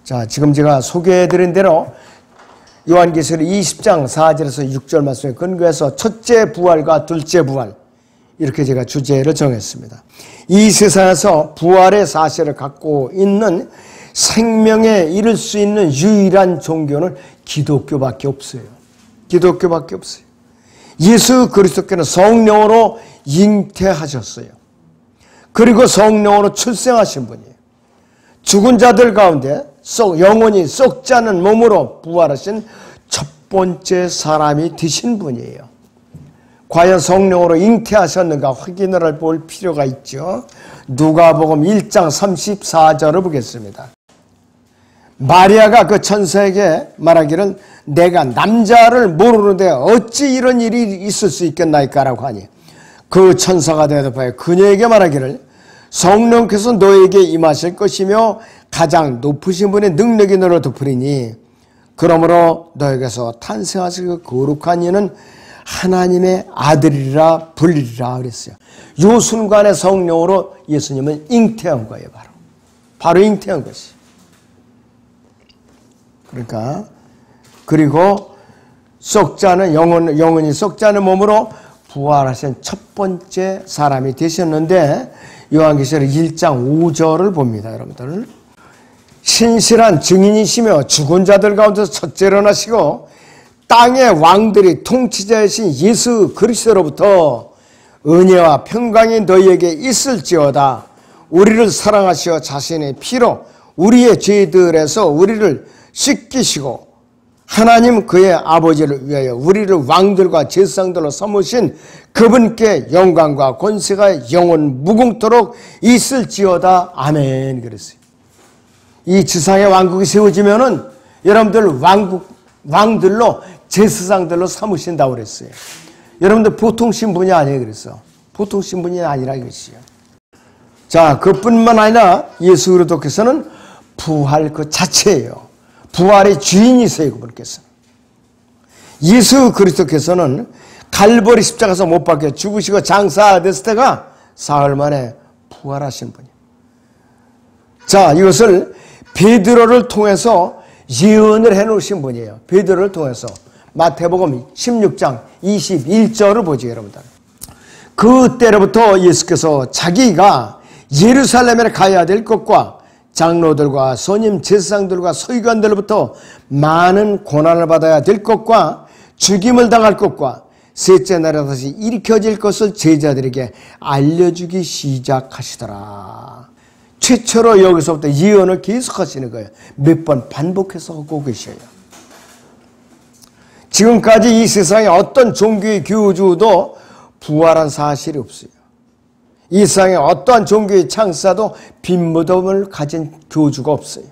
자, 지금 제가 소개해드린 대로 요한계시록 20장 4절에서 6절 말씀에 근거해서 첫째 부활과 둘째 부활, 이렇게 제가 주제를 정했습니다. 이 세상에서 부활의 사실을 갖고 있는 생명에 이를 수 있는 유일한 종교는 기독교밖에 없어요. 기독교밖에 없어요. 예수 그리스도께는 성령으로 잉태하셨어요. 그리고 성령으로 출생하신 분이에요. 죽은 자들 가운데 영원히 썩지 않은 몸으로 부활하신 첫 번째 사람이 되신 분이에요. 과연 성령으로 잉태하셨는가 확인을 볼 필요가 있죠. 누가복음 1장 34절을 보겠습니다. 마리아가 그 천사에게 말하기를 내가 남자를 모르는데 어찌 이런 일이 있을 수 있겠나이까라고 하니 그 천사가 대답하여 그녀에게 말하기를 성령께서 너에게 임하실 것이며 가장 높으신 분의 능력이 너를 덮으리니 그러므로 너에게서 탄생하실 그 거룩한 이는 하나님의 아들이라 불리리라 그랬어요. 요 순간에 성령으로 예수님은 잉태한 거예요. 바로 잉태한 것이. 그러니까 그리고 썩지 않은 영원히 썩지 않은 몸으로 부활하신 첫 번째 사람이 되셨는데 요한계시록 1장 5절을 봅니다. 여러분들. 신실한 증인이시며 죽은 자들 가운데서 첫째로 나시고 땅의 왕들이 통치자이신 예수 그리스도로부터 은혜와 평강이 너희에게 있을지어다. 우리를 사랑하시어 자신의 피로 우리의 죄들에서 우리를 씻기시고 하나님 그의 아버지를 위하여 우리를 왕들과 제사장들로 삼으신 그분께 영광과 권세가 영원 무궁토록 있을지어다. 아멘. 그랬어요. 이 지상의 왕국이 세워지면은 여러분들 왕들로 제사장들로 삼으신다고 그랬어요. 여러분들 보통 신분이 아니에요. 그래서 보통 신분이 아니라 이것이요. 자, 그뿐만 아니라 예수 그리스도께서는 부활 그 자체예요. 부활의 주인이세요. 그분께서. 예수 그리스도께서는 갈보리 십자가에서 못 박혀 죽으시고 장사됐을 때가 사흘 만에 부활하신 분이에요. 자, 이것을 베드로를 통해서 예언을 해놓으신 분이에요. 베드로를 통해서. 마태복음 16장 21절을 보죠. 여러분들. 그때로부터 예수께서 자기가 예루살렘에 가야 될 것과 장로들과 선임 제사장들과 서기관들로부터 많은 고난을 받아야 될 것과 죽임을 당할 것과 셋째 날에 다시 일으켜질 것을 제자들에게 알려주기 시작하시더라. 최초로 여기서부터 예언을 계속하시는 거예요. 몇 번 반복해서 하고 계셔요. 지금까지 이 세상에 어떤 종교의 교주도 부활한 사실이 없어요. 이 세상에 어떠한 종교의 창사도 빈 무덤을 가진 교주가 없어요.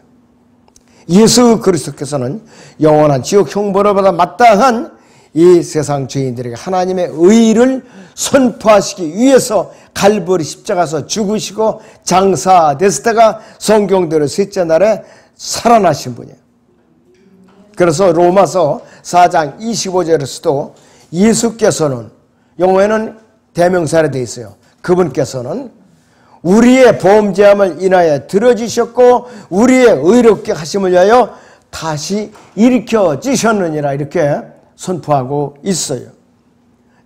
예수 그리스도께서는 영원한 지옥 형벌을 받아 마땅한 이 세상 죄인들에게 하나님의 의를 선포하시기 위해서 갈보리 십자가에서 죽으시고 장사됐을 때가 성경대로 셋째 날에 살아나신 분이에요. 그래서 로마서 4장 25절에서도 예수께서는 영어에는 대명사로 되어 있어요. 그분께서는 우리의 범죄함을 인하여 들어지셨고 우리의 의롭게 하심을 위하여 다시 일으켜지셨느니라 이렇게 선포하고 있어요.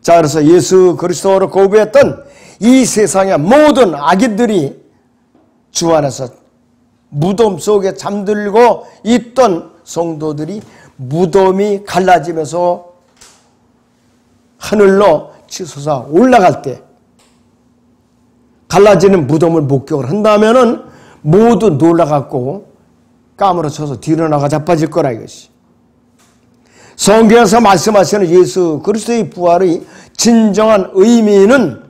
자, 그래서 예수 그리스도로 거부했던 이 세상의 모든 악인들이 주 안에서 무덤 속에 잠들고 있던 성도들이 무덤이 갈라지면서 하늘로 치솟아 올라갈 때 갈라지는 무덤을 목격을 한다면은 모두 놀라갖고 까무러쳐서 뒤로 나가 자빠질 거라 이것이. 성경에서 말씀하시는 예수 그리스도의 부활의 진정한 의미는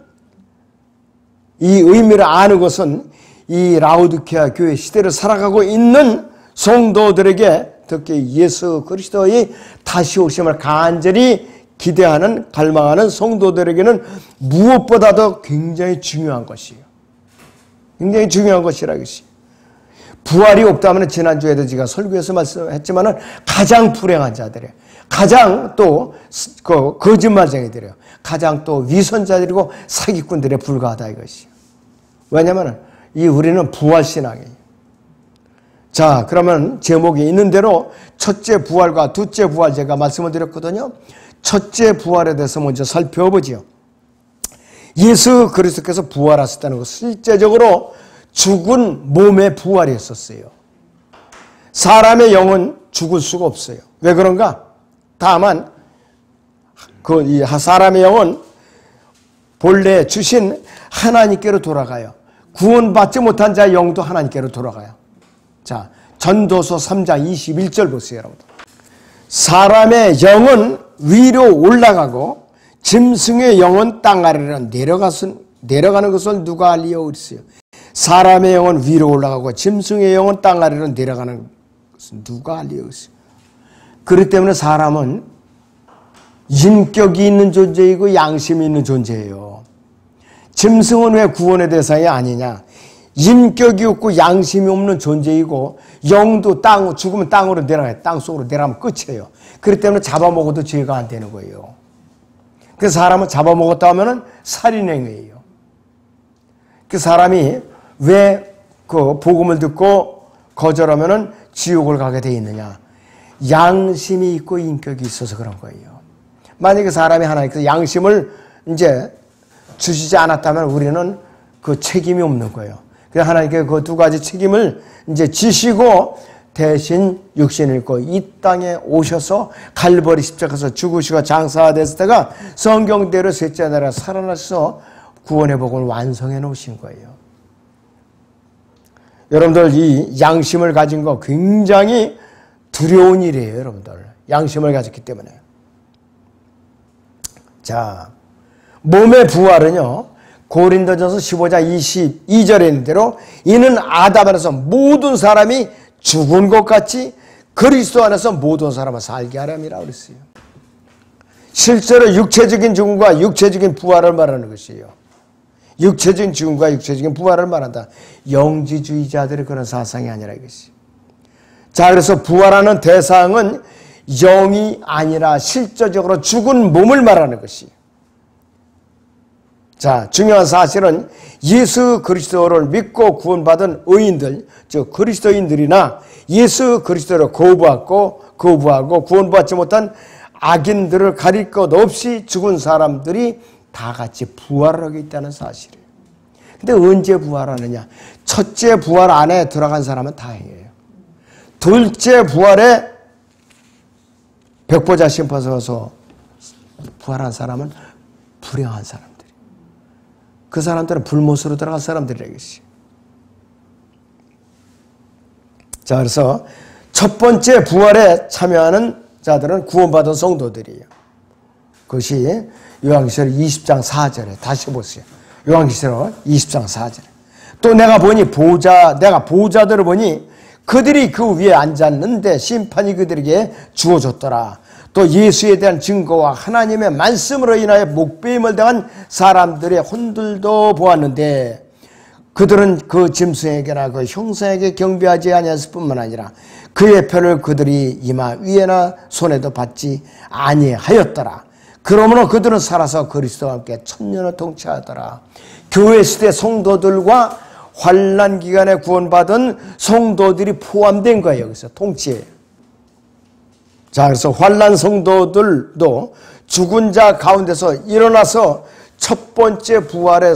이 의미를 아는 것은 이 라오디게아 교회 시대를 살아가고 있는 성도들에게 특히 예수 그리스도의 다시 오심을 간절히 기대하는 갈망하는 성도들에게는 무엇보다도 굉장히 중요한 것이에요. 굉장히 중요한 것이라 이것이. 부활이 없다면 지난주에도 제가 설교에서 말씀했지만 가장 불행한 자들이에요. 가장 또 거짓말쟁이들이에요. 가장 또 위선자들이고 사기꾼들에 불과하다 이것이에요. 왜냐하면 우리는 부활신앙이에요. 자, 그러면 제목이 있는 대로 첫째 부활과 둘째 부활 제가 말씀을 드렸거든요. 첫째 부활에 대해서 먼저 살펴보죠. 예수 그리스도께서 부활하셨다는 것은 실제적으로 죽은 몸의 부활이었었어요. 사람의 영은 죽을 수가 없어요. 왜 그런가? 다만 사람의 영은 본래 주신 하나님께로 돌아가요. 구원받지 못한 자의 영도 하나님께로 돌아가요. 자, 전도서 3장 21절 보세요, 여러분. 사람의 영은 위로 올라가고 짐승의 영은 땅 아래로 내려가는 것을 누가 알리오 그랬어요. 사람의 영은 위로 올라가고 짐승의 영은 땅 아래로 내려가는 것을 누가 알리오 그랬어요. 그렇기 때문에 사람은 인격이 있는 존재이고 양심이 있는 존재예요. 짐승은 왜 구원의 대상이 아니냐? 인격이 없고 양심이 없는 존재이고 영도 죽으면 땅으로 내려가요. 땅 속으로 내려가면 끝이에요. 그렇기 때문에 잡아먹어도 죄가 안 되는 거예요. 그래서 사람은 잡아먹었다 하면은 살인행위예요. 그 사람이 왜 그 복음을 듣고 거절하면은 지옥을 가게 돼 있느냐? 양심이 있고 인격이 있어서 그런 거예요. 만약에 사람이 하나님께서 양심을 이제 주시지 않았다면 우리는 그 책임이 없는 거예요. 그래서 하나님께 그 두 가지 책임을 이제 지시고 대신 육신을 입고 이 땅에 오셔서 갈보리 십자가에서 죽으시고 장사되었을 때가 성경대로 셋째 날에 살아나셔서 구원의 복음을 완성해 놓으신 거예요. 여러분들 이 양심을 가진 거 굉장히 두려운 일이에요. 여러분들 양심을 가졌기 때문에. 자, 몸의 부활은요, 고린도전서 15장 22절에 있는 대로 이는 아담 안에서 모든 사람이 죽은 것 같이 그리스도 안에서 모든 사람을 살게 하렴이라 그랬어요. 실제로 육체적인 죽음과 육체적인 부활을 말하는 것이에요. 육체적인 죽음과 육체적인 부활을 말한다. 영지주의자들의 그런 사상이 아니라 이것이. 자, 그래서 부활하는 대상은 영이 아니라 실제적으로 죽은 몸을 말하는 것이에요. 자, 중요한 사실은 예수 그리스도를 믿고 구원받은 의인들, 즉 그리스도인들이나 예수 그리스도를 거부하고 구원받지 못한 악인들을 가릴 것 없이 죽은 사람들이 다 같이 부활하고 있다는 사실이에요. 근데 언제 부활하느냐? 첫째 부활 안에 들어간 사람은 다행이에요. 둘째 부활에 벽보자 심판서서 부활한 사람은 불행한 사람들이에요. 그 사람들은 불못으로 들어간 사람들이라겠지. 자, 그래서 첫 번째 부활에 참여하는 자들은 구원받은 성도들이에요. 그것이 요한계시록 20장 4절에 다시 보세요. 요한계시록 20장 4절에 또 내가 보호자들을 보니 그들이 그 위에 앉았는데 심판이 그들에게 주어졌더라. 또 예수에 대한 증거와 하나님의 말씀으로 인하여 목배임을 당한 사람들의 혼들도 보았는데 그들은 그 짐승에게나 그 형상에게 경배하지 아니했을 뿐만 아니라 그의 편을 그들이 이마 위에나 손에도 받지 아니하였더라. 그러므로 그들은 살아서 그리스도와 함께 천년을 통치하더라. 교회 시대 성도들과 환난 기간에 구원받은 성도들이 포함된 거예요. 여기서 통치에. 자, 그래서 환난 성도들도 죽은 자 가운데서 일어나서 첫 번째 부활에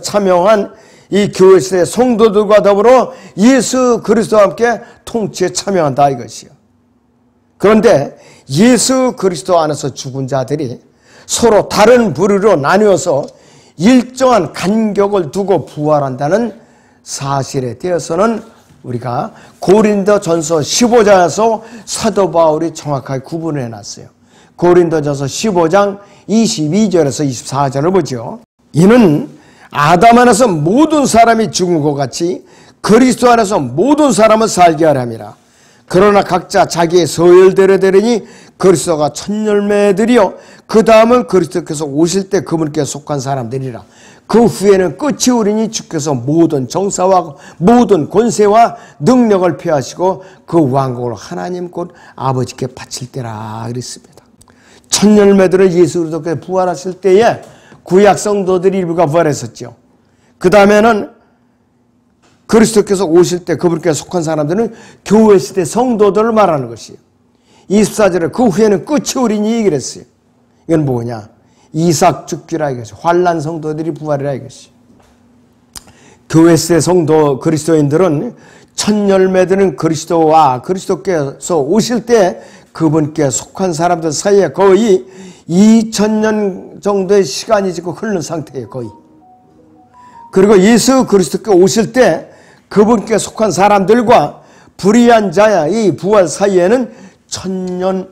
참여한 이 교회 시대 성도들과 더불어 예수 그리스도와 함께 통치에 참여한다 이것이요. 그런데 예수 그리스도 안에서 죽은 자들이 서로 다른 부류로 나뉘어서 일정한 간격을 두고 부활한다는 사실에 대해서는 우리가 고린도전서 15장에서 사도 바울이 정확하게 구분을 해놨어요. 고린도전서 15장 22절에서 24절을 보죠. 이는 아담 안에서 모든 사람이 죽은 것 같이 그리스도 안에서 모든 사람을 살게 하람이라. 그러나 각자 자기의 서열대로 되리니 그리스도가 첫 열매들이요 그 다음은 그리스도께서 오실 때 그분께 속한 사람들이라. 그 후에는 끝이 오리니 주께서 모든 정사와 모든 권세와 능력을 폐하시고 그 왕국을 하나님 곧 아버지께 바칠 때라 그랬습니다. 첫 열매들은 예수 그리스도께서 부활하실 때에 구약 성도들이 일부가 부활했었죠. 그 다음에는 그리스도께서 오실 때 그분께 속한 사람들은 교회 시대 성도들을 말하는 것이에요. 24절에 그 후에는 끝이 오리니 얘기를 했어요. 이건 뭐냐? 이삭 죽기라 이것이, 환난 성도들이 부활이라 이것이. 교회 시대 성도 그리스도인들은 첫 열매들은 그리스도와 그리스도께서 오실 때 그분께 속한 사람들 사이에 거의 2000년 정도의 시간이 지금 흐르는 상태예요. 거의. 그리고 예수 그리스도께 오실 때 그분께 속한 사람들과 불의한 자의 이 부활 사이에는 1000년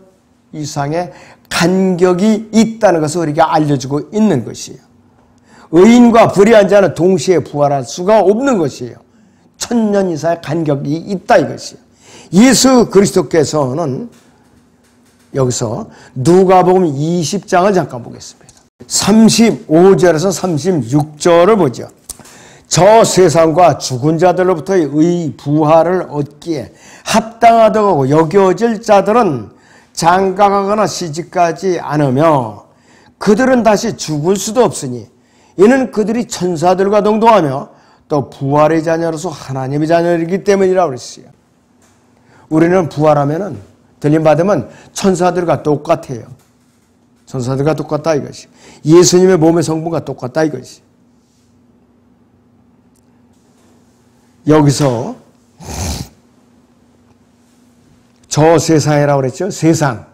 이상의 간격이 있다는 것을 우리에게 알려주고 있는 것이에요. 의인과 불의한 자는 동시에 부활할 수가 없는 것이에요. 1000년 이상의 간격이 있다 이것이에요. 예수 그리스도께서는 여기서 누가복음 20장을 잠깐 보겠습니다. 35절에서 36절을 보죠. 저 세상과 죽은 자들로부터의 의 부활을 얻기에 합당하다고 여겨질 자들은 장가가거나 시집가지 않으며 그들은 다시 죽을 수도 없으니 이는 그들이 천사들과 동동하며 또 부활의 자녀로서 하나님의 자녀이기 때문이라고 그랬어요. 우리는 부활하면은 들림받으면 천사들과 똑같아요. 천사들과 똑같다 이것이. 예수님의 몸의 성분과 똑같다 이것이. 여기서 저 세상이라고 그랬죠. 세상.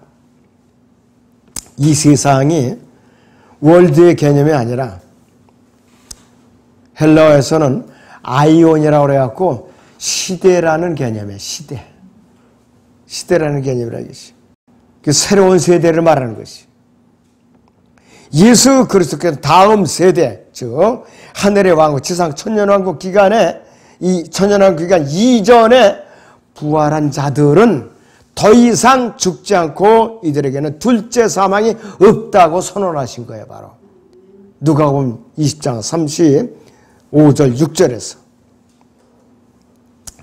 이 세상이 월드의 개념이 아니라 헬라어에서는 아이온이라고 그래갖고 시대라는 개념이에요. 시대. 시대라는 개념이라 이것이. 그 새로운 세대를 말하는 것이. 예수 그리스도께서 다음 세대, 즉 하늘의 왕국, 지상 천년왕국 기간에 이 천년왕국 기간 이전에 부활한 자들은 더 이상 죽지 않고 이들에게는 둘째 사망이 없다고 선언하신 거예요. 바로 누가복음 20장 35절 6절에서.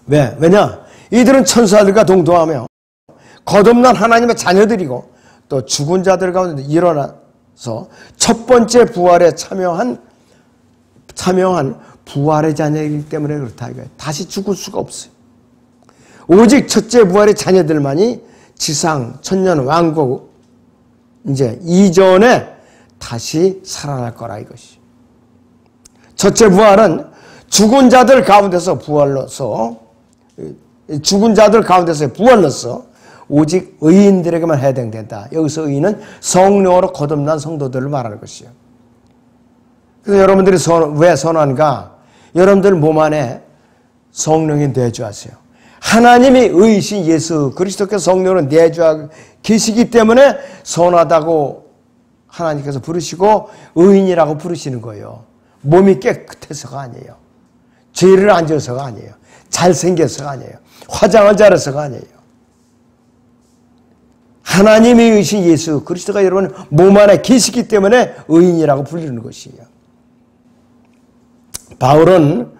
왜? 왜냐? 이들은 천사들과 동동하며 거듭난 하나님의 자녀들이고 또 죽은 자들 가운데 일어나서 첫 번째 부활에 참여한 부활의 자녀이기 때문에 그렇다 이거예요. 다시 죽을 수가 없어요. 오직 첫째 부활의 자녀들만이 지상 천년 왕국 이제 이전에 다시 살아날 거라 이것이. 첫째 부활은 죽은 자들 가운데서 부활로서 오직 의인들에게만 해당된다. 여기서 의인은 성령으로 거듭난 성도들을 말하는 것이요. 그래서 여러분들이 왜 선한가? 여러분들 몸 안에 성령이 내주하세요. 하나님이 의이신 예수 그리스도께서 성령을 내주하 계시기 때문에 선하다고 하나님께서 부르시고 의인이라고 부르시는 거예요. 몸이 깨끗해서가 아니에요. 죄를 안 지어서가 아니에요. 잘생겨서가 아니에요. 화장을 잘해서가 아니에요. 하나님이 의이신 예수 그리스도가 여러분 몸 안에 계시기 때문에 의인이라고 불리는 것이에요. 바울은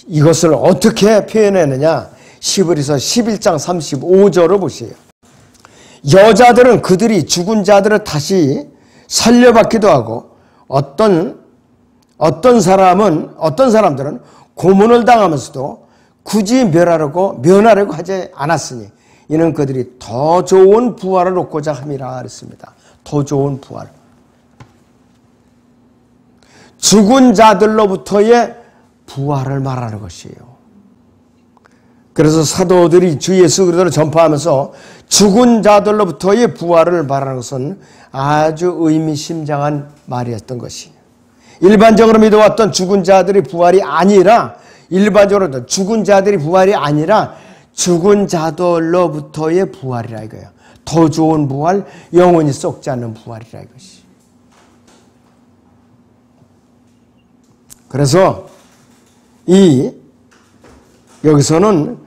이것을 어떻게 표현했느냐? 히브리서 11장 35절을 보세요. 여자들은 그들이 죽은 자들을 다시 살려받기도 하고 어떤 사람들은 고문을 당하면서도 굳이 멸하려고 하지 않았으니 이는 그들이 더 좋은 부활을 얻고자 함이라 그랬습니다. 더 좋은 부활. 죽은 자들로부터의 부활을 말하는 것이에요. 그래서 사도들이 주 예수 그리스도를 전파하면서 죽은 자들로부터의 부활을 말하는 것은 아주 의미심장한 말이었던 것이에요. 일반적으로 믿어왔던 죽은 자들의 부활이 아니라 죽은 자들로부터의 부활이라 이거예요. 더 좋은 부활, 영원히 썩지 않는 부활이라 이것이. 그래서 여기서는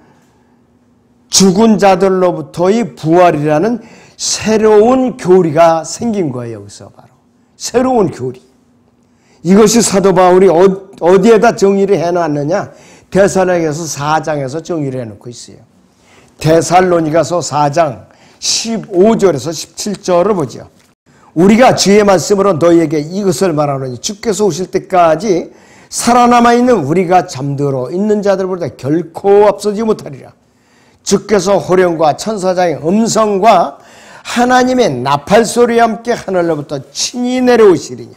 죽은 자들로부터의 부활이라는 새로운 교리가 생긴 거예요. 여기서 바로 새로운 교리. 이것이 사도 바울이 어디에다 정의를 해놨느냐? 데살로니가서 4장에서 정의를 해놓고 있어요. 데살로니가서 4장 15절에서 17절을 보죠. 우리가 주의 말씀으로 너희에게 이것을 말하노니 주께서 오실 때까지 살아남아 있는 우리가 잠들어 있는 자들보다 결코 앞서지 못하리라. 주께서 호령과 천사장의 음성과 하나님의 나팔 소리와 함께 하늘로부터 친히 내려오시리니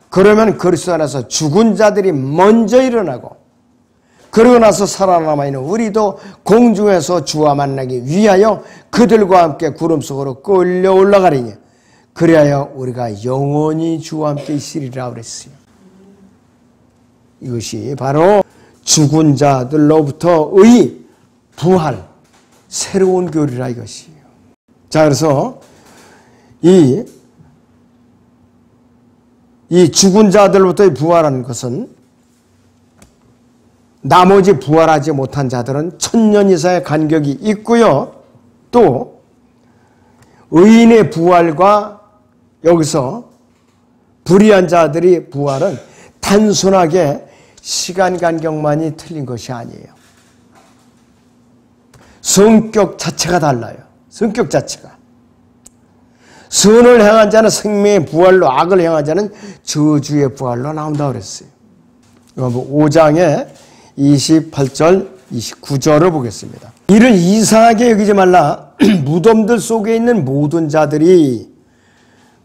그러면 그리스도 안에서 죽은 자들이 먼저 일어나고 그러고 나서 살아남아 있는 우리도 공중에서 주와 만나기 위하여 그들과 함께 구름 속으로 끌려 올라가리니 그리하여 우리가 영원히 주와 함께 있으리라 그랬어요. 이것이 바로 죽은 자들로부터의 부활, 새로운 교리라 이것이에요. 자, 그래서 이 죽은 자들로부터의 부활하는 것은 나머지 부활하지 못한 자들은 1000년 이상의 간격이 있고요. 또 의인의 부활과 여기서 불의한 자들의 부활은 단순하게 시간 간격만이 틀린 것이 아니에요. 성격 자체가 달라요. 성격 자체가. 선을 행한 자는 생명의 부활로, 악을 행한 자는 저주의 부활로 나온다고 그랬어요. 5장에 28절, 29절을 보겠습니다. 이를 이상하게 여기지 말라. 무덤들 속에 있는 모든 자들이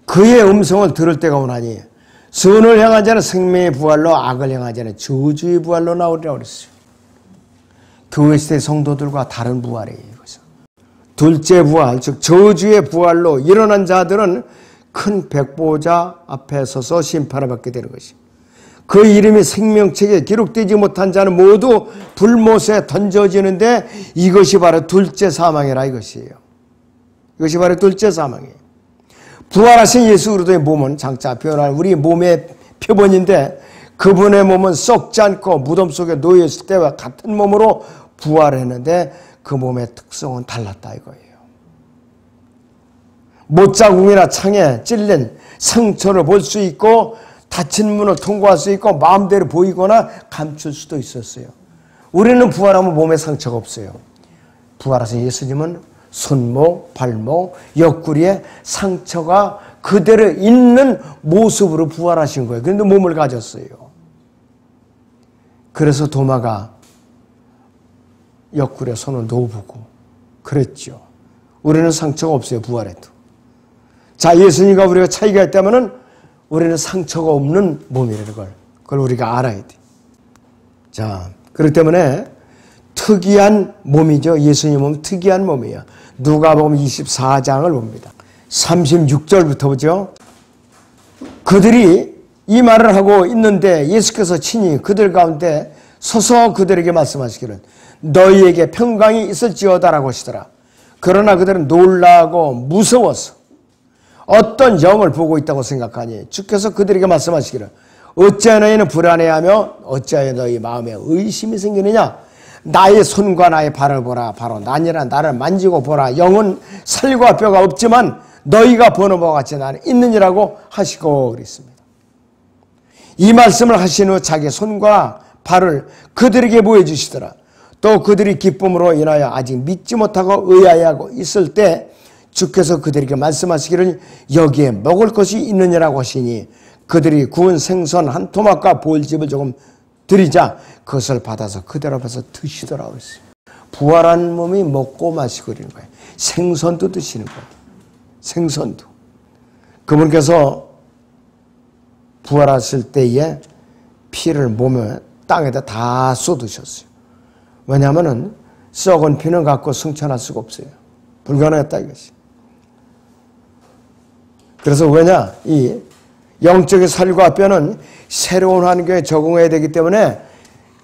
그의 음성을 들을 때가 오나니 선을 행한 자는 생명의 부활로, 악을 행한 자는 저주의 부활로 나오리라고 그랬어요. 교회 시대 성도들과 다른 부활이에요. 이것은. 둘째 부활, 즉 저주의 부활로 일어난 자들은 큰 백보자 앞에 서서 심판을 받게 되는 것입니다. 그 이름이 생명책에 기록되지 못한 자는 모두 불못에 던져지는데 이것이 바로 둘째 사망이라 이것이에요. 이것이 바로 둘째 사망이에요. 부활하신 예수 그리스도의 몸은 장차 변할 우리 몸의 표본인데 그분의 몸은 썩지 않고 무덤 속에 놓여있을 때와 같은 몸으로 부활했는데 그 몸의 특성은 달랐다 이거예요. 못자국이나 창에 찔린 상처를 볼 수 있고 닫힌 문을 통과할 수 있고 마음대로 보이거나 감출 수도 있었어요. 우리는 부활하면 몸에 상처가 없어요. 부활하신 예수님은 손목, 발목, 옆구리에 상처가 그대로 있는 모습으로 부활하신 거예요. 그런데 몸을 가졌어요. 그래서 도마가 옆구리에 손을 놓아보고 그랬죠. 우리는 상처가 없어요. 부활해도. 자, 예수님과 우리가 차이가 있다면 우리는 상처가 없는 몸이라는 걸. 그걸 우리가 알아야 돼. 자, 그렇기 때문에 특이한 몸이죠. 예수님 몸은 특이한 몸이에요. 누가복음 24장을 봅니다. 36절부터 보죠. 그들이 이 말을 하고 있는데 예수께서 친히 그들 가운데 서서 그들에게 말씀하시기를 너희에게 평강이 있을지어다라고 하시더라. 그러나 그들은 놀라고 무서워서 어떤 영을 보고 있다고 생각하니 주께서 그들에게 말씀하시기를 어찌하여 너희는 불안해하며 어찌하여 너희 마음에 의심이 생기느냐. 나의 손과 나의 발을 보라. 바로 나니라. 나를 만지고 보라. 영은 살과 뼈가 없지만 너희가 보는 바와 같이 나는 있느니라고 하시고 그랬습니다. 이 말씀을 하신 후 자기 손과 발을 그들에게 보여주시더라. 또 그들이 기쁨으로 인하여 아직 믿지 못하고 의아해하고 있을 때 주께서 그들에게 말씀하시기를 여기에 먹을 것이 있느냐라고 하시니 그들이 구운 생선 한 토막과 볼집을 조금 드리자 그것을 받아서 그들 앞에서 드시더라고 했어요. 부활한 몸이 먹고 마시고 그러는 거예요. 생선도 드시는 거예요. 생선도. 그분께서 부활하실 때에 피를 몸에 땅에다 다 쏟으셨어요. 왜냐하면 썩은 피는 갖고 승천할 수가 없어요. 불가능했다 이것이. 그래서 왜냐? 이 영적인 살과 뼈는 새로운 환경에 적응해야 되기 때문에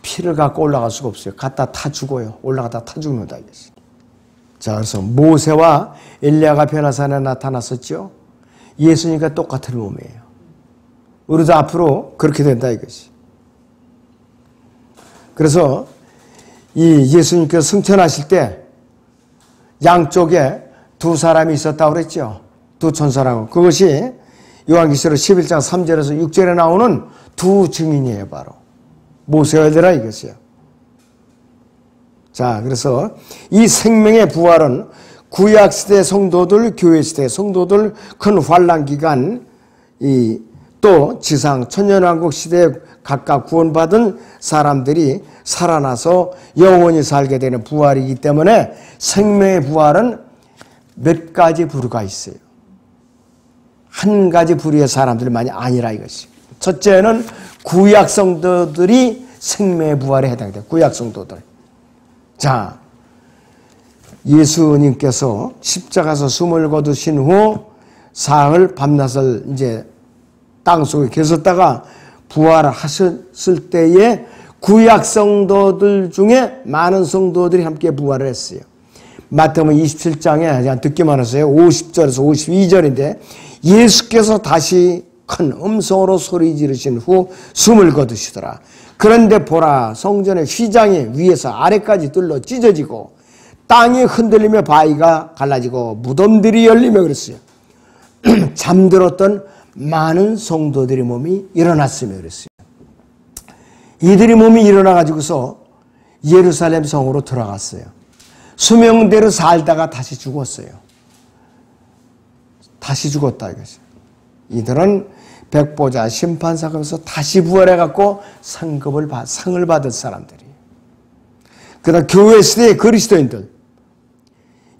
피를 갖고 올라갈 수가 없어요. 갖다 타 죽어요. 올라가다 타 죽는다 이것이. 자, 그래서 모세와 엘리야가 변화산에 나타났었죠. 예수님과 똑같은 몸이에요. 우리도 앞으로 그렇게 된다 이것이. 그래서 이 예수님께서 승천하실 때 양쪽에 두 사람이 있었다고 그랬죠. 두 천사라고. 그것이 요한계시록 11장 3절에서 6절에 나오는 두 증인이에요. 바로 모세와 엘리야 이것이요. 자, 그래서 이 생명의 부활은 구약시대 성도들, 교회시대 성도들 큰 환란 기간, 또 지상 천년왕국 시대 각각 구원받은 사람들이 살아나서 영원히 살게 되는 부활이기 때문에 생명의 부활은 몇 가지 부류가 있어요. 한 가지 부류의 사람들만이 아니라 이것이. 첫째는 구약 성도들이 생명의 부활에 해당돼요. 구약 성도들. 자, 예수님께서 십자가에서 숨을 거두신 후 사흘 밤낮을 이제 땅속에 계셨다가 부활하셨을 때에 구약 성도들 중에 많은 성도들이 함께 부활을 했어요. 마태복음 27장에 그냥 듣기만 하세요. 50절에서 52절인데 예수께서 다시 큰 음성으로 소리 지르신 후 숨을 거두시더라. 그런데 보라, 성전의 휘장이 위에서 아래까지 뚫려 찢어지고 땅이 흔들리며 바위가 갈라지고 무덤들이 열리며 그랬어요. 잠들었던 많은 성도들의 몸이 일어났으며 그랬어요. 이들의 몸이 일어나가지고서 예루살렘 성으로 들어갔어요. 수명대로 살다가 다시 죽었어요. 다시 죽었다 이거죠. 이들은 백보자 심판사건에서 다시 부활해갖고 상을 받을 사람들이에요. 그다음 교회 시대의 그리스도인들,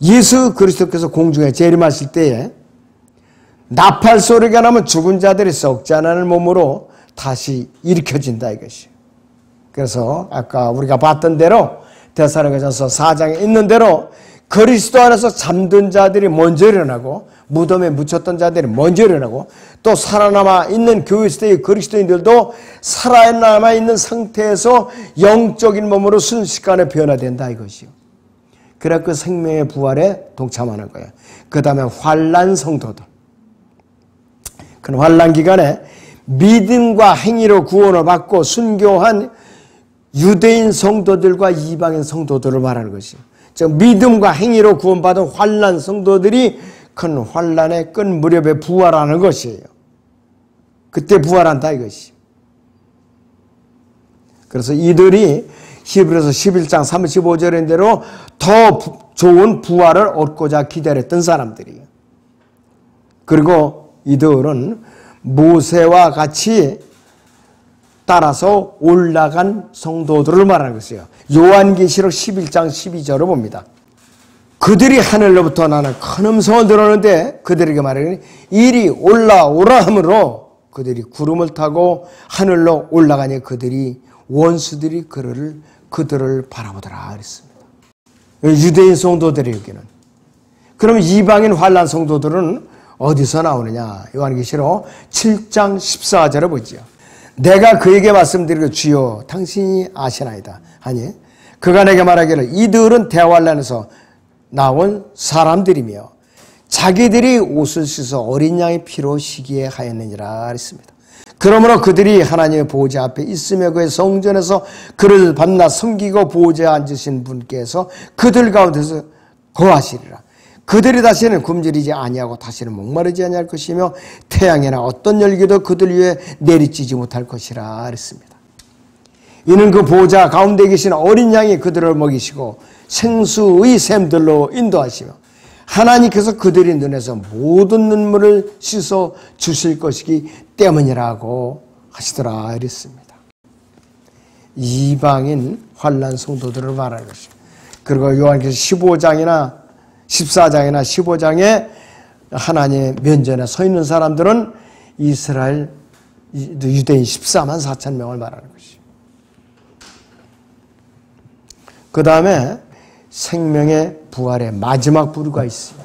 예수 그리스도께서 공중에 재림하실 때에 나팔 소리가 나면 죽은 자들이 썩지 않은 몸으로 다시 일으켜진다 이것이. 그래서 아까 우리가 봤던 대로 데살로니가전서 4장에 있는 대로 그리스도 안에서 잠든 자들이 먼저 일어나고 무덤에 묻혔던 자들이 먼저 일어나고 또 살아남아 있는 교회 시대의 그리스도인들도 살아남아 있는 상태에서 영적인 몸으로 순식간에 변화된다 이것이요. 그래 그 생명의 부활에 동참하는 거예요. 그 다음에 환난 성도들. 그 환난 기간에 믿음과 행위로 구원을 받고 순교한 유대인 성도들과 이방인 성도들을 말하는 것이요. 즉 믿음과 행위로 구원받은 환난 성도들이 큰 환난의 끈 무렵에 부활하는 것이에요. 그때 부활한다 이것이. 그래서 이들이 히브리서 11장 35절인 대로 더 좋은 부활을 얻고자 기다렸던 사람들이에요. 그리고 이들은 모세와 같이 따라서 올라간 성도들을 말하는 것이에요. 요한계시록 11장 12절을 봅니다. 그들이 하늘로부터 나는 큰 음성을 들었는데 그들에게 말하니 이리 올라오라 하므로 그들이 구름을 타고 하늘로 올라가니 그들이 원수들이 그들을 바라보더라 그랬습니다. 유대인 성도들이 여기는. 그럼 이방인 환난 성도들은 어디서 나오느냐? 요한계시록 7장 14절을 보죠. 내가 그에게 말씀드리고 주여 당신이 아시나이다 하니 그가 내게 말하기를 이들은 대환란에서 나온 사람들이며 자기들이 옷을 씻어 어린 양의 피로 시기에 하였느니라 했습니다. 그러므로 그들이 하나님의 보호자 앞에 있으며 그의 성전에서 그를 밤낮 섬기고 보호자에 앉으신 분께서 그들 가운데서 거하시리라. 그들이 다시는 굶주리지 아니하고 다시는 목마르지 아니할 것이며 태양이나 어떤 열기도 그들 위에 내리쬐지 못할 것이라 그랬습니다. 이는 그 보호자 가운데 계신 어린 양이 그들을 먹이시고 생수의 샘들로 인도하시며 하나님께서 그들의 눈에서 모든 눈물을 씻어 주실 것이기 때문이라고 하시더라 이랬습니다. 이방인 환난 성도들을 말하는 것입니다. 그리고 요한계시록 15장이나 14장이나 15장에 하나님의 면전에 서 있는 사람들은 이스라엘 유대인 14만 4천 명을 말하는 것이죠. 그 다음에 생명의 부활의 마지막 부류가 있어요.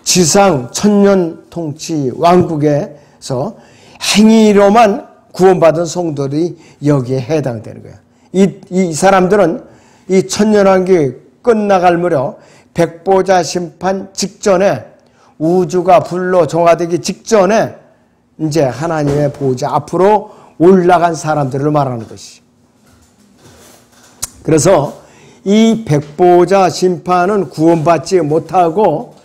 지상 천년 통치 왕국에서 행위로만 구원받은 성도들이 여기에 해당되는 거예요. 이 사람들은 이 천년왕국이 끝나갈 무렵 백보자 심판 직전에 우주가 불로 정화되기 직전에 이제 하나님의 보호자 앞으로 올라간 사람들을 말하는 것이. 그래서 이 백보자 심판은 구원받지 못하고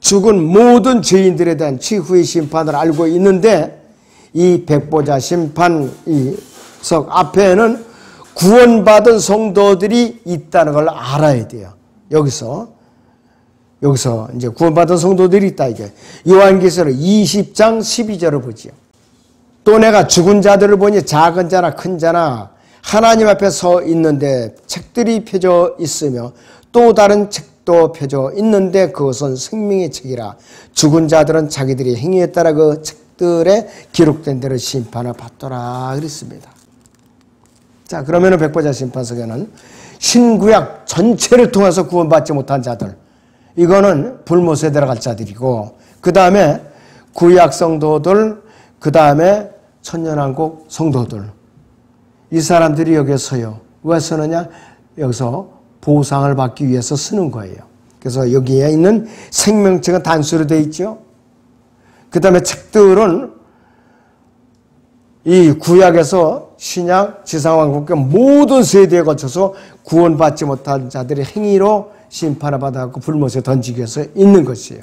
죽은 모든 죄인들에 대한 최후의 심판을 알고 있는데 이 백보자 심판석 앞에는 구원받은 성도들이 있다는 걸 알아야 돼요. 여기서 이제 구원받은 성도들이 있다 이게. 요한계시록 20장 12절을 보지요. 또 내가 죽은 자들을 보니 작은 자나 큰 자나 하나님 앞에 서 있는데 책들이 펴져 있으며 또 다른 책도 펴져 있는데 그것은 생명의 책이라. 죽은 자들은 자기들이 행위에 따라 그 책들에 기록된 대로 심판을 받더라 그랬습니다. 자, 그러면은 백보자 심판석에는 신구약 전체를 통해서 구원받지 못한 자들, 이거는 불못에 들어갈 자들이고, 그 다음에 구약 성도들, 그 다음에 천년왕국 성도들, 이 사람들이 여기에 서요. 왜 서느냐? 여기서 보상을 받기 위해서 쓰는 거예요. 그래서 여기에 있는 생명책은 단수로 되어 있죠. 그 다음에 책들은 이 구약에서 신약, 지상왕국의 모든 세대에 거쳐서 구원받지 못한 자들의 행위로 심판을 받아갖고 불못에 던지기 위해서 있는 것이에요.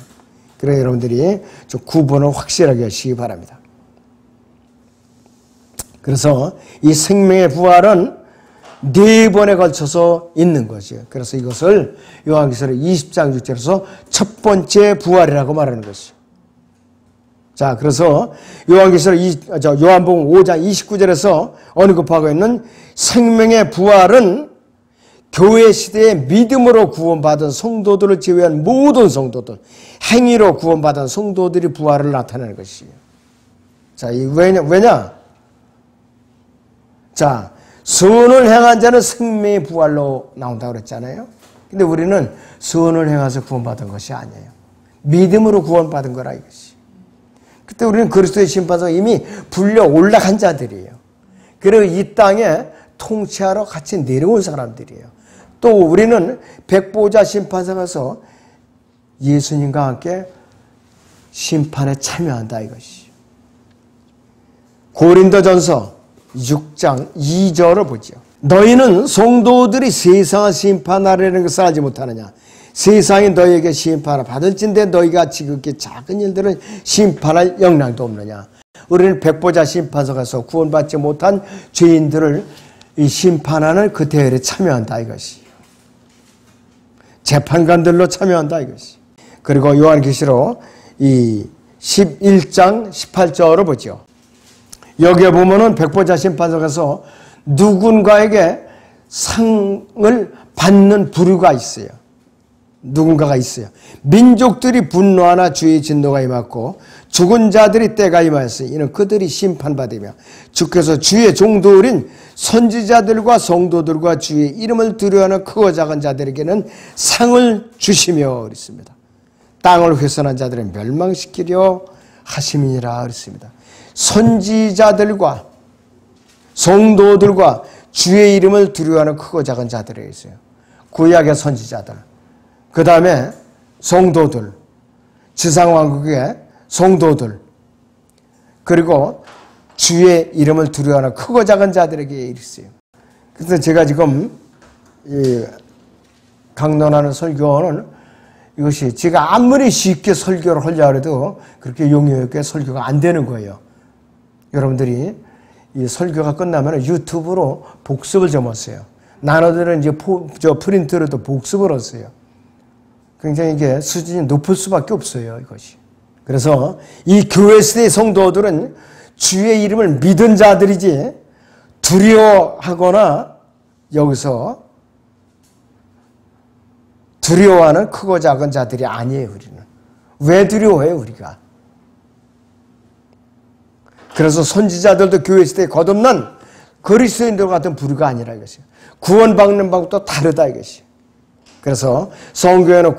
그래서 여러분들이 좀 구분을 확실하게 하시기 바랍니다. 그래서 이 생명의 부활은 4번에 걸쳐서 있는 거죠. 그래서 이것을 요한계시록 20장 6절에서 첫 번째 부활이라고 말하는 것이죠. 자, 그래서 요한복음 5장 29절에서 언급하고 있는 생명의 부활은 교회 시대에 믿음으로 구원받은 성도들을 제외한 모든 성도들, 행위로 구원받은 성도들이 부활을 나타내는 것이에요. 자, 왜냐? 자, 선을 행한 자는 생명의 부활로 나온다고 그랬잖아요. 근데 우리는 선을 행해서 구원받은 것이 아니에요. 믿음으로 구원받은 거라 이것이. 그때 우리는 그리스도의 심판서 이미 불려 올라간 자들이에요. 그리고 이 땅에 통치하러 같이 내려온 사람들이에요. 또 우리는 백보자 심판서 가서 예수님과 함께 심판에 참여한다 이것이. 고린도전서 6장 2절을 보죠. 너희는 성도들이 세상을 심판하려는 것을 알지 못하느냐. 세상이 너희에게 심판을 받을진데 너희가 지극히 작은 일들을 심판할 역량도 없느냐. 우리는 백보자 심판서 가서 구원받지 못한 죄인들을 심판하는 그 대회에 참여한다 이것이. 재판관들로 참여한다 이것이. 그리고 요한계시록 이 11장 18절을 보죠. 여기에 보면은 백보자 심판석에서 누군가에게 상을 받는 부류가 있어요. 누군가가 있어요. 민족들이 분노하나 주의 진노가 임했고 죽은 자들이 때가 임하였으니 이는 그들이 심판받으며 주께서 주의 종들인 선지자들과 성도들과 주의 이름을 두려워하는 크고 작은 자들에게는 상을 주시며 그랬습니다. 땅을 훼손한 자들을 멸망시키려 하심이니라 그랬습니다. 선지자들과 성도들과 주의 이름을 두려워하는 크고 작은 자들에게 있어요. 구약의 선지자들, 그 다음에 성도들, 지상왕국의 성도들, 그리고 주의 이름을 두려워하는 크고 작은 자들에게 있어요. 그래서 제가 지금 강론하는 설교는 이것이 제가 아무리 쉽게 설교를 하려고 해도 그렇게 용기 있게 설교가 안 되는 거예요. 여러분들이 이 설교가 끝나면 유튜브로 복습을 좀 하세요. 나눠들은 이제 프린트로도 복습을 하세요. 굉장히 이게 수준이 높을 수밖에 없어요, 이것이. 그래서 이 교회 시대의 성도들은 주의 이름을 믿은 자들이지 두려워하거나 여기서 두려워하는 크고 작은 자들이 아니에요, 우리는. 왜 두려워해요, 우리가? 그래서 선지자들도 교회 시대에 거듭난 그리스도인들 같은 부류가 아니라 이것이에요. 구원받는 방법도 다르다 이것이에요. 그래서 성교회는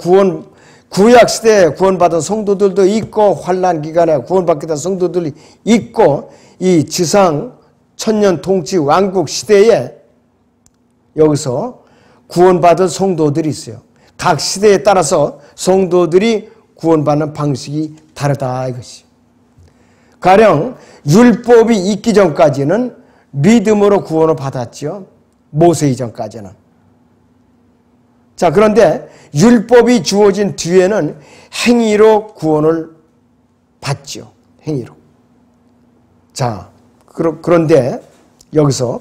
구약 시대에 구원받은 성도들도 있고 환난 기간에 구원받게 된 성도들이 있고 이 지상 천년 통치 왕국 시대에 여기서 구원받은 성도들이 있어요. 각 시대에 따라서 성도들이 구원받는 방식이 다르다 이것이. 가령 율법이 있기 전까지는 믿음으로 구원을 받았죠. 모세 이전까지는. 자, 그런데 율법이 주어진 뒤에는 행위로 구원을 받죠. 행위로. 자, 그런데 여기서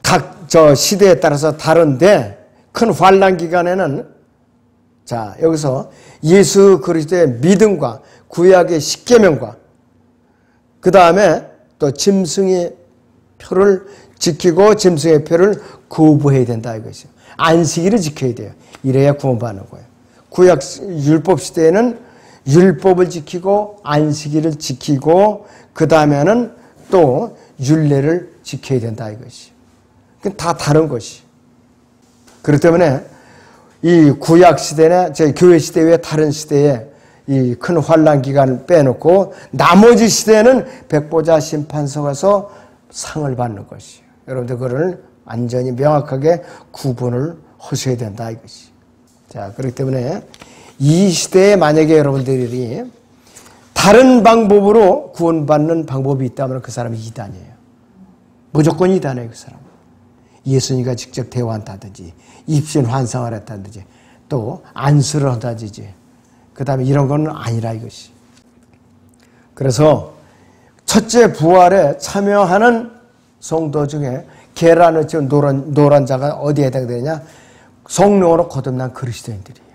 각 시대에 따라서 다른데 큰 환난 기간에는 자, 여기서 예수 그리스도의 믿음과 구약의 십계명과 그 다음에 또 짐승의 표를 지키고 짐승의 표를 거부해야 된다 이것이요. 안식일을 지켜야 돼요. 이래야 구원받는 거예요. 구약 율법 시대에는 율법을 지키고 안식일을 지키고 그 다음에는 또 율례를 지켜야 된다 이것이. 그건 다 다른 것이. 그렇기 때문에 이 구약 시대나 저희 교회 시대 외에 다른 시대에 이 큰 환란 기간을 빼놓고 나머지 시대에는 백보자 심판서 가서 상을 받는 것이에요. 여러분들 그거를 완전히 명확하게 구분을 하셔야 된다 이것이. 자, 그렇기 때문에 이 시대에 만약에 여러분들이 다른 방법으로 구원받는 방법이 있다면 그 사람이 이단이에요. 무조건 이단이에요, 그 사람. 예수님과 직접 대화한다든지 입신 환상을 했다든지 또 안수를 한다든지 그 다음에 이런 건 아니라 이것이. 그래서 첫째 부활에 참여하는 성도 중에 계란을 지은 노란 자가 어디에 해당되느냐? 성령으로 거듭난 그리스도인들이에요.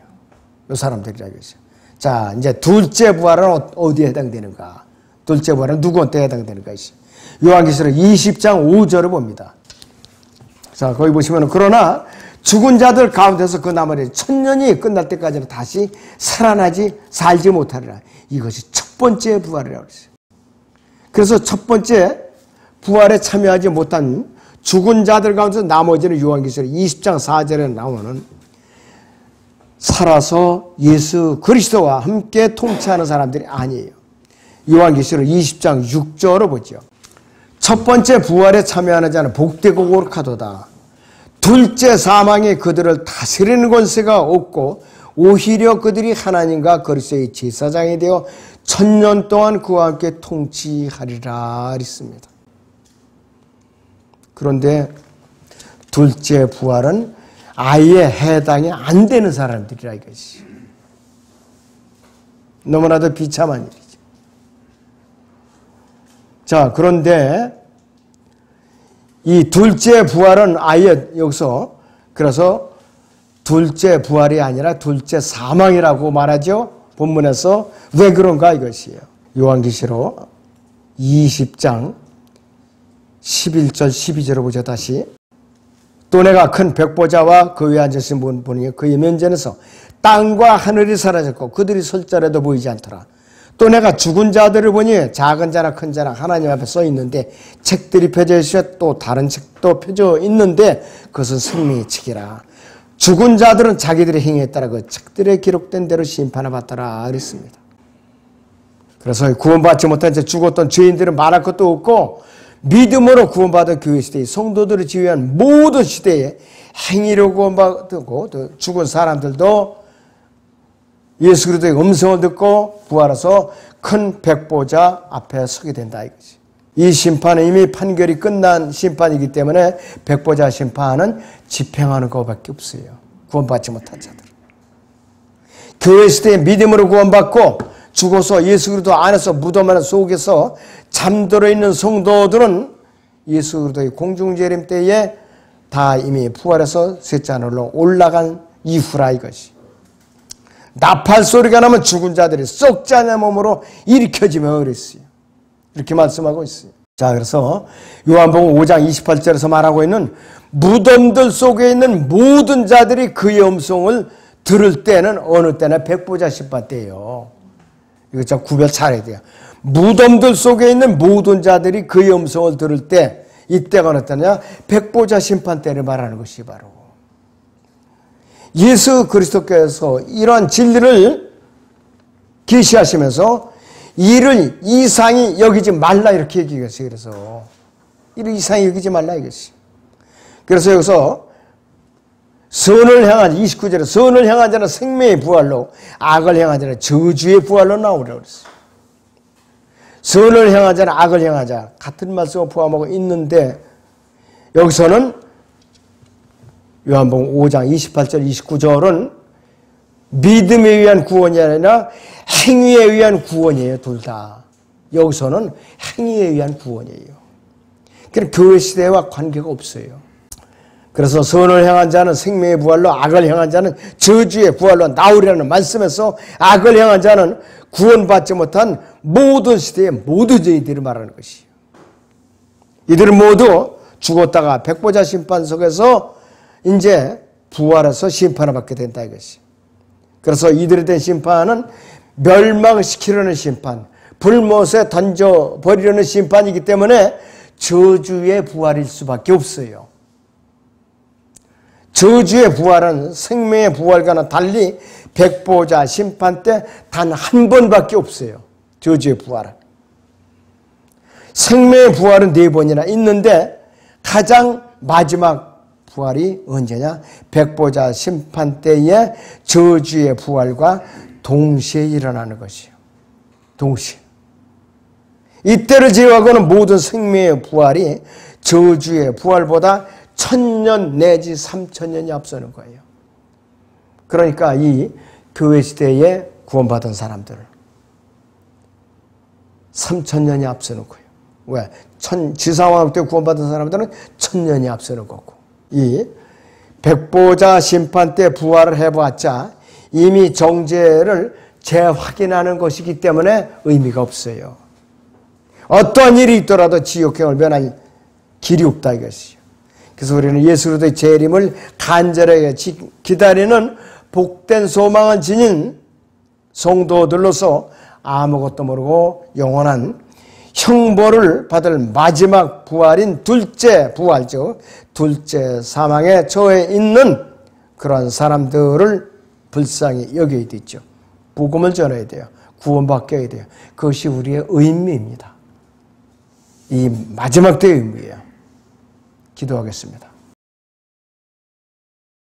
이 사람들이라 이것이. 자, 이제 둘째 부활은 어디에 해당되는가? 둘째 부활은 누구한테 해당되는가? 요한계시록 20장 5절을 봅니다. 자, 거기 보시면 그러나 죽은 자들 가운데서 그 나머지 천년이 끝날 때까지는 다시 살지 못하리라. 이것이 첫 번째 부활이라고 그랬어요. 그래서 첫 번째 부활에 참여하지 못한 죽은 자들 가운데서 나머지는 요한계시록 20장 4절에 나오는 살아서 예수 그리스도와 함께 통치하는 사람들이 아니에요. 요한계시록 20장 6절을 보죠. 첫 번째 부활에 참여하는 자는 복되고 거룩하도다. 둘째 사망이 그들을 다스리는 권세가 없고 오히려 그들이 하나님과 그리스도의 제사장이 되어 천년 동안 그와 함께 통치하리라 했습니다. 그런데 둘째 부활은 아예 해당이 안 되는 사람들이라 이것이. 너무나도 비참한 일이죠. 자, 그런데 이 둘째 부활은 아예 여기서 그래서 둘째 부활이 아니라 둘째 사망이라고 말하죠. 본문에서 왜 그런가 이것이에요. 요한계시록 20장 11절 12절을 보죠. 다시. 또 내가 큰 백보자와 그 위에 앉으신 분 보니 그의 면전에서 땅과 하늘이 사라졌고 그들이 설 자리도 보이지 않더라. 또 내가 죽은 자들을 보니 작은 자나 큰 자나 하나님 앞에 써 있는데 책들이 펴져 있어 또 다른 책도 펴져 있는데 그것은 생명의 책이라. 죽은 자들은 자기들의 행위에 따라 그 책들에 기록된 대로 심판을 받더라 그랬습니다. 그래서 구원받지 못한 채 죽었던 죄인들은 말할 것도 없고 믿음으로 구원받은 교회 시대의 성도들을 지휘한 모든 시대에 행위로 구원받고 죽은 사람들도 예수 그리스도의 음성을 듣고 부활해서 큰 백보자 앞에 서게 된다 이거지. 이 심판은 이미 판결이 끝난 심판이기 때문에 백보자 심판은 집행하는 것밖에 없어요. 구원받지 못한 자들. 교회 시대에 믿음으로 구원받고 죽어서 예수 그리스도 안에서 무덤 안에 속에서 잠들어 있는 성도들은 예수 그리스도의 공중재림 때에 다 이미 부활해서 셋째 하늘로 올라간 이후라 이것이. 나팔 소리가 나면 죽은 자들이 썩지 않은 몸으로 일으켜지며 그랬어요. 이렇게 말씀하고 있어요. 자, 그래서 요한복음 5장 28절에서 말하고 있는 무덤들 속에 있는 모든 자들이 그의 음성을 들을 때는 어느 때나 백보자 심판 때예요. 이거 참 구별 잘해야 돼요. 무덤들 속에 있는 모든 자들이 그의 음성을 들을 때 이때가 어느 때냐? 백보자 심판 때를 말하는 것이 바로 예수 그리스도께서 이러한 진리를 계시하시면서 이를 이상히 여기지 말라 이렇게 얘기했어요. 그래서 이를 이상히 여기지 말라 이것이. 그래서 여기서 선을 향한 29절에 선을 향한 자는 생명의 부활로 악을 향한 자는 저주의 부활로 나오라고 그랬어요. 선을 향한 자는 악을 향한 자 같은 말씀을 포함하고 있는데 여기서는 요한복음 5장 28절 29절은 믿음에 의한 구원이 아니라 행위에 의한 구원이에요. 둘 다. 여기서는 행위에 의한 구원이에요. 그러니까 교회 시대와 관계가 없어요. 그래서 선을 향한 자는 생명의 부활로, 악을 향한 자는 저주의 부활로 나오리라는 말씀에서 악을 향한 자는 구원받지 못한 모든 시대의 모든 죄인들을 말하는 것이에요. 이들은 모두 죽었다가 백보자 심판 속에서 이제 부활해서 심판을 받게 된다 이것이. 그래서 이들에 대한 심판은 멸망시키려는 심판, 불못에 던져버리려는 심판이기 때문에 저주의 부활일 수밖에 없어요. 저주의 부활은 생명의 부활과는 달리 백보자 심판 때 단 한 번밖에 없어요. 저주의 부활은. 생명의 부활은 4번이나 있는데 가장 마지막 부활이 언제냐? 백보자 심판 때의 저주의 부활과 동시에 일어나는 것이에요. 동시에. 이때를 제외하고는 모든 생명의 부활이 저주의 부활보다 1000년 내지 3000년이 앞서는 거예요. 그러니까 이 교회 시대에 구원받은 사람들 3000년이 앞서는 거예요. 왜? 지상왕국 때 구원받은 사람들은 1000년이 앞서는 거고, 이 백보자 심판 때 부활을 해봤자 이미 정죄를 재확인하는 것이기 때문에 의미가 없어요. 어떠한 일이 있더라도 지옥행을 면할 길이 없다 이것이요. 그래서 우리는 예수 그리스도의 재림을 간절하게 기다리는 복된 소망을 지닌 성도들로서 아무것도 모르고 영원한 형벌을 받을 마지막 부활인 둘째 부활, 즉 둘째 사망에 처해 있는 그런 사람들을 불쌍히 여겨야 되죠. 복음을 전해야 돼요. 구원받게 해야 돼요. 그것이 우리의 의미입니다. 이 마지막 때의 의미예요. 기도하겠습니다.